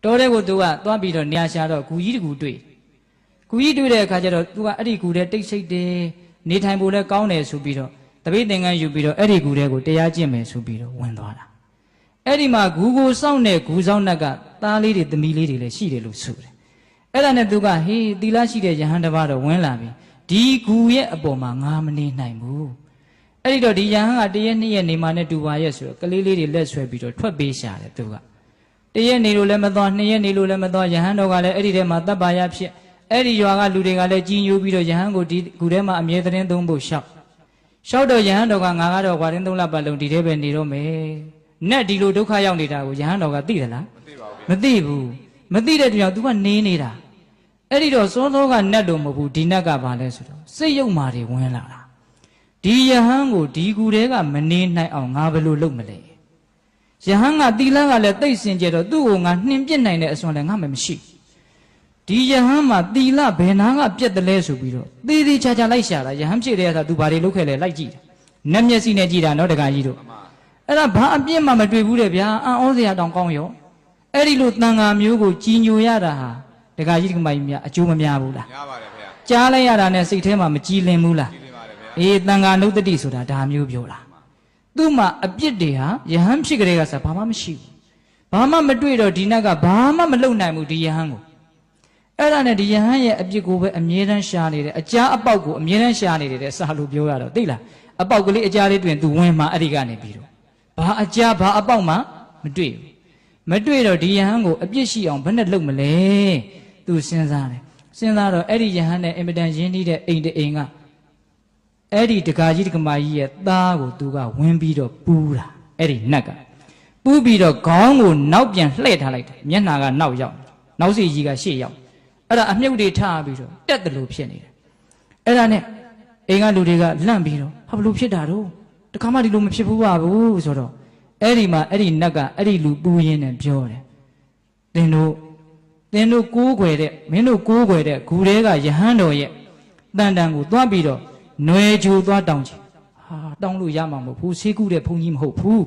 တော်တဲ့ကိုသူကသွားပြီးတော့နေရာရှာတော့ဂူကြီးတကူတွေ့ဂူကြီးတွေ့တဲ့အခါကျတော့သူကအဲ့ဒီဂူထဲတိတ်ဆိတ်တယ်နေထိုင်ဖို့လည်းကောင်းတယ်ဆိုပြီးတော့တပိတ်သင်္ကန်းယူပြီးတော့အဲ့ဒီဂူထဲကိုတရားကျင့်မယ်ဆိုပြီးတော့ဝင်သွားတာအဲ့ဒီမှာဂူကိုစောင့်တဲ့ဂူဆောင်နှက်ကသားလေးတွေသမီးလေးတွေလည်းရှိတယ်လို့ဆိုတယ်အဲ့ဒါနဲ့သူကဟေးသီလရှိတဲ့ယဟန်တစ်ပါးတော့ဝင်လာပြီဒီဂူရဲ့အပေါ်မှာငါမနေနိုင်ဘူးအဲ့ဒီတော့ဒီယဟန်ကတရက်နှစ်ရက်နေမှနဲ့တူပါရဲ့ဆိုတော့ကလေးလေးတွေလက်ဆွဲပြီးတော့ထွက်ပေးရှာတယ်သူကတရက်နေလို့လည်းမသွားနှစ်ရက်နေလို့လည်းမသွားယဟန်တော်ကလည်းအဲ့ဒီထဲမှာတပ်ပါရဖြစ်အဲ့ဒီရွာကလူတွေကလည်းကြီးညိုပြီးတော့ယဟန်ကိုဒီဂူထဲမှာအမြဲတမ်းသုံးဖို့ရှောက်တော့ယဟန်တော်ကငါကတော့ကွာတင်းသုံးလပတ်လုံးဒီထဲပဲနေတော့မယ်နဲ့ဒီလိုဒုက္ခရောက်နေတာကိုယဟန်တော်ကသိသလားမသိဘူးမသိတဲ့ကြောင့် तू ကနေနေတာအဲ့ဒီတော့စောစောကနတ်လို့မဟုတ်ဘူးဒီနတ်ကဘာလဲဆိုတော့စိတ်ယုတ်မာတွေဝင်လာတာဒီယဟန်ကိုဒီကူတဲကမနေနိုင်အောင်ငါဘယ်လိုလုပ်မလဲယဟန်ကသီလကလည်းသိစင်ကြတော့သူ့ကိုငါနှင်ပြစ်နိုင်တဲ့အစွမ်းလည်းငါမှမရှိဒီယဟန်မှာသီလဘယ်နာကပြက်တယ်လဲဆိုပြီးတော့သေးသေးချာချာလိုက်ရှာတာယဟန်ဖြစ်တဲ့အခါ तू ဘာတွေလုပ်ခဲ့လဲလိုက်ကြည့်တယ်နတ်မျက်စိနဲ့ကြည့်တာနော်တခါကြီးတို့အဲ့ဒါဘာအပြစ်မှမတွေ့ဘူးတဲ့ဗျာအံ့ဩစရာတောင်ကောင်းရောအဲ့ဒီလိုတန်ဃာမျိုးကိုကြီးညိုရတာဟာတခါကြီးဒီကမကြီးများအကျိုးမများဘူးလားများပါတယ်ဗျာကြားလိုက်ရတာနဲ့စိတ်ထဲမှာမကြည်လင်ဘူးလားကြည်လင်ပါတယ်ဗျာအေးတန်ဃာနုတ္တိဆိုတာဒါမျိုးပြောတာသူ့မှာအပြစ်တွေဟာယဟန်ဖြစ်ကြတဲ့ကစားဘာမှမရှိဘူးဘာမှမတွေ့တော့ဒီနတ်ကဘာမှမလုပ်နိုင်ဘူးဒီယဟန်ကိုအဲ့ဒါနဲ့ဒီယဟန်ရဲ့အပြစ်ကိုပဲအမြဲတမ်းရှာနေတယ်အကြားအပေါက်ကိုအမြဲတမ်းရှာနေတယ်တဲ့စာလို့ပြောရတော့သိလားအပေါက်ကလေးအကြားလေးတွင်သူဝင်မှာအဲ့ဒီကနေပြီးတော့ဘာအကြားဘာအပေါက်မှမတွေ့ဘူးမတွေ့တော့ဒီယဟန်ကိုအပြစ်ရှိအောင်ဘယ်နဲ့လုပ်မလဲသူစဉ်းစားတယ်စဉ်းစားတော့အဲ့ဒီယဟန်နဲ့အင်မတန်ရင်းနှီးတဲ့အိမ်တအိမ်ကအဲ့ဒီတကာကြီးတကမာကြီးရဲ့သားကိုသူကဝင်ပြီးတော့ပူးတာအဲ့ဒီနတ်ကပူးပြီးတော့ခေါင်းကိုနောက်ပြန်လှည့်ထားလိုက်တယ်မျက်နှာကနောက်ရောက်နောက်စီကြီးကရှေ့ရောက်အဲ့ဒါအမြုပ်တွေထားပြီးတော့တက်တယ်လို့ဖြစ်နေတယ်အဲ့ဒါနဲ့အိမ်ကလူတွေကလန့်ပြီးတော့ဟာဘလို့ဖြစ်တာတော့တခါမှဒီလိုမဖြစ်ဘူးပါဘူးဆိုတော့အဲ့ဒီမှာအဲ့ဒီနတ်ကအဲ့ဒီလူပူရင်းနဲ့ပြောတယ်သင်တို့ကိုးကွယ်တဲ့မင်းတို့ကိုးကွယ်တဲ့ဂူထဲကယဟန်တော်ရဲ့တန်တန်ကိုသွားပြီးတော့နွယ်ဂျူသွားတောင်းချင်ဟာတောင်းလို့ရမှာမဟုတ်ဘူးဆေးကုတဲ့ဘုန်းကြီးမဟုတ်ဘူး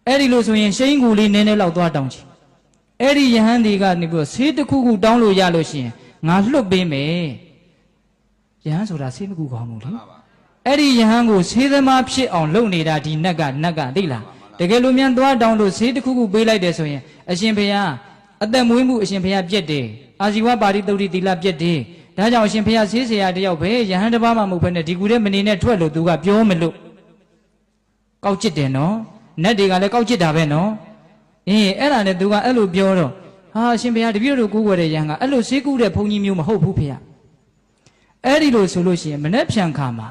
အဲ့ဒီလိုဆိုရင်ရှိန်ကူလေးနည်းနည်းလောက်သွားတောင်းချင်အဲ့ဒီယဟန်ဒီကနေပြီးတော့ဆေးတစ်ခုခုတောင်းလို့ရလို့ရှိရင်ငါလွတ်ပေးမယ်ယဟန်ဆိုတာဆေးမကူကောင်းဘူးလေအဲ့ဒီယဟန်ကိုဆေးသမားဖြစ်အောင်လုပ်နေတာဒီနတ်ကသိလားတကယ်လို့မြန်သွားတောင်းလို့ဆေးတစ်ခုခုပေးလိုက်တယ်ဆိုရင်အရှင်ဘုရားအသက်မွေးမှုအရှင်ဘုရားပြက်တယ်အာဇီဝပါရိသုတ်တိသီလပြက်တယ်ဒါကြောင့်အရှင်ဘုရားဆေးဆရာတယောက်ပဲယဟန်တစ်ပါးမှမဟုတ်ဘဲနဲ့ဒီကူတဲ့မနေနဲ့ထွက်လို့သူကပြောမလို့ကောက်ချစ်တယ်နော်နတ်တွေကလည်းကောက်ချစ်တာပဲနော်အဲ့ဒါနဲ့သူကအဲ့လိုပြောတော့ဟာအရှင်ဘုရားတပည့်တို့ကိုးကွယ်တဲ့ယဟန်ကအဲ့လိုဆေးကူတဲ့ဘုန်းကြီးမျိုးမဟုတ်ဘူးဖေ။အဲ့ဒီလိုဆိုလို့ရှိရင်မနဲ့ဖြန်ခါမှာ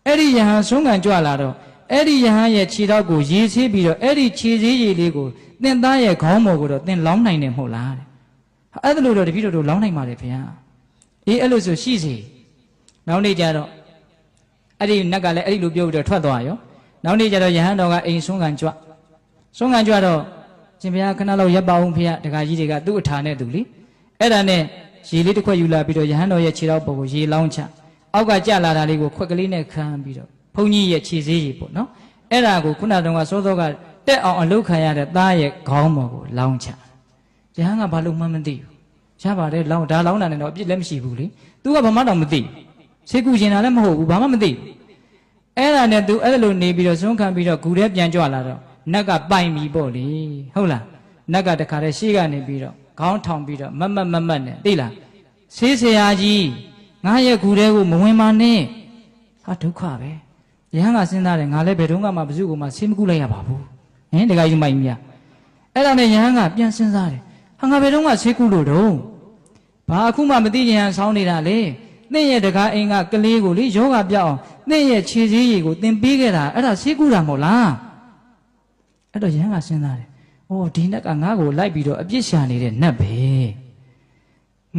အဲ့ဒီယဟန်ဆုံးခံကြွလာတော့အဲ့ဒီယဟန်ရဲ့ခြေထောက်ကိုရေဆေးပြီးတော့အဲ့ဒီခြေဆေးရည်လေးကိုသင်သားရဲ့ခေါင်းပေါ်ကိုတော့သင်လောင်းနိုင်တယ်မဟုတ်လားတဲ့။အဲ့ဒါလို့တော့တပည့်တို့လောင်းနိုင်ပါလေဖေ။အေးအဲ့လိုဆိုရှိစေ။နောက်နေ့ကျတော့အဲ့ဒီနတ်ကလည်းအဲ့ဒီလိုပြောပြီးတော့ထွက်သွားရော။နောက်နေ့ကျတော့ယဟန်တော်ကအိမ်ဆုံးခံကြွတော့ရှင်ဘုရားခဏလောက်ရပ်ပါအောင်ဖေ။တခါကြီးတွေကသူ့အထာနဲ့သူလေအဲ့ဒါနဲ့ရေလေးတစ်ခွက်ယူလာပြီးတော့ယဟန်တော်ရဲ့ခြေထောက်ပေါ်ကိုရေလောင်းချအောက်ကကြလာတာလေးကိုခွက်ကလေးနဲ့ခမ်းပြီးတော့ဘုန်းကြီးရဲ့ခြေဆေးရေပေါ့နော်အဲ့ဒါကိုခုနတုန်းကစောစောကတက်အောင်အလုတ်ခံရတဲ့သားရဲ့ခေါင်းပေါ်ကိုလောင်းချယဟန်ကဘာလို့မှမသိဘူးရပါတယ်လောင်းတာနဲ့တော့အပြစ်လည်းမရှိဘူးလေသူကဘာမှတော့မသိဆေးကူကျင်တာလည်းမဟုတ်ဘူးဘာမှမသိဘူးအဲ့ဒါနဲ့သူအဲ့လိုနေပြီးတော့ဇွန်းခံပြီးတော့ဂူထဲပြန်ကြွလာတော့နတ်ကပိုင်ပြီပေါ့လေဟုတ်လားနတ်ကတခါတည်းရှေ့ကနေပြီးတော့ခေါင်းထောင်ပြီးတော့မတ်နဲ့သိလားဆေးဆရာကြီးငါရဲ့ဂူထဲကိုမဝင်ပါနဲ့ဟာဒုက္ခပဲယဟန်ကစဉ်းစားတယ်ငါလည်းဘယ်တော့မှဘယ်သူ့ကိုမှဆေးမကုလိုက်ရပါဘူးတခါယူမိုက်မြအဲ့ဒါနဲ့ယဟန်ကပြန်စဉ်းစားတယ်ဟာငါဘယ်တော့မှဆေးကုလို့တော့ဘာအခုမှမသိကြရင်ဆောင်းနေတာလေသင်ရဲ့တကားအိမ်ကကလေးကိုလေယောဂပြောက်အောင်သင်ရဲ့ခြေစည်းရည်ကိုသင်ပေးခဲ့တာအဲ့ဒါဆေးကုတာမဟုတ်လားအဲ့တော့ယဟန်ကစဉ်းစားတယ်ဒီနတ်ကငါ့ကိုလိုက်ပြီးတော့အပြစ်ရှာနေတဲ့နတ်ပ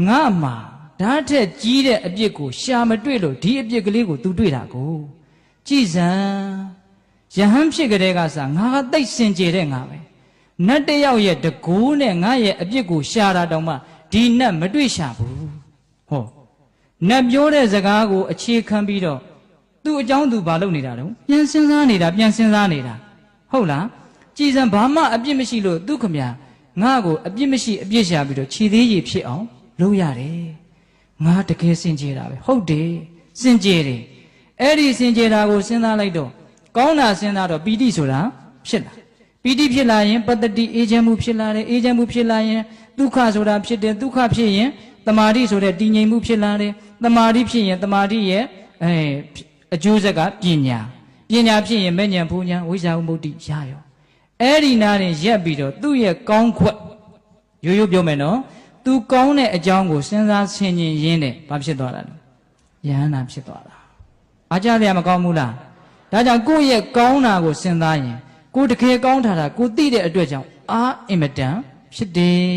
ဲငါမှာဓာတ်ထက်ကြီးတဲ့အပြစ်ကိုရှာမတွေ့လို့ဒီအပြစ်ကလေးကို तू တွေ့တာကိုကြည်စံယဟန်ဖြစ်ကြတဲ့ကစားငါကသိစင်ကြယ်တဲ့ငါပဲနတ်တယောက်ရဲ့တကိုးနဲ့ငါရဲ့အပြစ်ကိုရှာတာတောင်မှဒီနတ်မတွေ့ရှာဘူးနတ်ပြောတဲ့စကားကိုအခြေခံပြီးတော့သူ့အကြောင်းသူဘာလုပ်နေတာတုံးပြန်စဉ်းစားနေတာဟုတ်လားကြည်စံဘာမှအပြစ်မရှိလို့သူခမ ငါ့ကိုအပြစ်မရှိအပြစ်ရှာပြီးတော့ခြေသေးရည်ဖြစ်အောင်လုပ်ရတယ်ငါတကယ်စင်ကြယ်တာပဲဟုတ်တယ်စင်ကြယ်တယ်အဲ့ဒီစင်ကြယ်တာကိုစဉ်းစားလိုက်တော့ကောင်းတာစဉ်းစားတော့ပီတိဆိုတာဖြစ်လာပီတိဖြစ်လာရင်ပတ္တိအေးချမ်းမှုဖြစ်လာတယ်အေးချမ်းမှုဖြစ်လာရင်ဒုက္ခဆိုတာဖြစ်တယ်ဒုက္ခဖြစ်ရင်တမာတိဆိုတဲ့တည်ငြိမ်မှုဖြစ်လာတယ်တမာတိဖြစ်ရင်တမာတိရဲ့အကျိုးဆက်ကပညာပညာဖြစ်ရင်မဲ့ဉဏ်ဘုံဉဏ်ဝိဇ္ဇာဥမ္မုတ္တိရရောအဲ့ဒီနာနဲ့ရက်ပြီးတော့သူ့ရဲ့ကောင်းခွက်ရိုးရိုးပြောမယ်နော်သူကောင်းတဲ့အကြောင်းကိုစဉ်းစားဆင်ခြင်ရင်းနဲ့ဘာဖြစ်သွားတာလဲယဟန္တာဖြစ်သွားတာအားကြရမကောင်းဘူးလားဒါကြောင့်ကိုယ့်ရဲ့ကောင်းတာကိုစဉ်းစားရင်ကိုတကယ်ကောင်းတာကိုသိတဲ့အတွက်ကြောင့်အားအင်မတန်ဖြစ်တယ်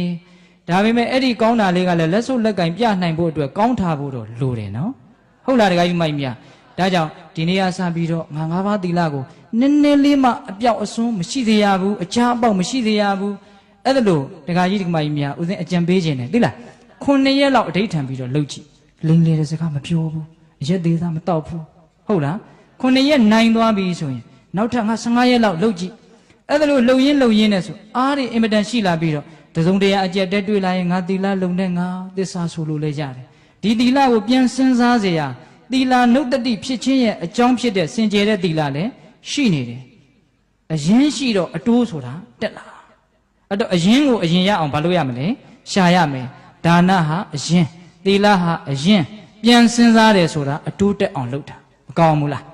ဒါပေမဲ့အဲ့ဒီကောင်းတာလေးကလည်းလက်စုပ်လက်ကင်ပြနိုင်ဖို့အတွက်ကောင်းထားဖို့တော့လိုတယ်နော်ဟုတ်လားတခါကြီးမိုက်မြဒါကြောင့်ဒီနေ့ကစပြီးတော့ငါ၅ပါးသီလကိုနည်းနည်းလေးမှအပြောက်အစွန်းမရှိသေးရဘူးအချားအပေါက်မရှိသေးရဘူးအဲ့ဒါလို့တခါကြီးဒီမိုက်မြဦးစင်းအကြံပေးခြင်းတယ်သိလား9ရက်လောက်အဋိဌံပြီးတော့လှုပ်ကြည့်လိမ့်လေတဲ့စကားမပြောဘူးအရက်သေးသားမတောက်ဘူးဟုတ်လား9ရက်နိုင်သွားပြီဆိုရင်နောက်ထပ်ငါ15ရက်လောက်လှုပ်ကြည့်အဲ့ဒါလို့လှုပ်ရင်းနဲ့ဆိုအားတွေအင်မတန်ရှိလာပြီးတော့တစုံတရာအကျက်တက်တွေ့လာရင်ငါသီလလုံတဲ့ငါသစ္စာဆိုလို့လည်းရတယ်ဒီသီလကိုပြန်စဉ်းစားเสียရသီလနုတ္တိဖြစ်ခြင်းရဲ့အကြောင်းဖြစ်တဲ့စင်ကြယ်တဲ့သီလလည်းရှိနေတယ်အရင်ရှိတော့အတိုးဆိုတာတက်လာအဲ့တော့အရင်ကိုအရင်ရအောင်ဘာလို့ရမလဲရှာရမယ်ဒါနဟာအရင်သီလဟာအရင်ပြန်စဉ်းစားတယ်ဆိုတာအတိုးတက်အောင်လုပ်တာမကောင်းဘူးလား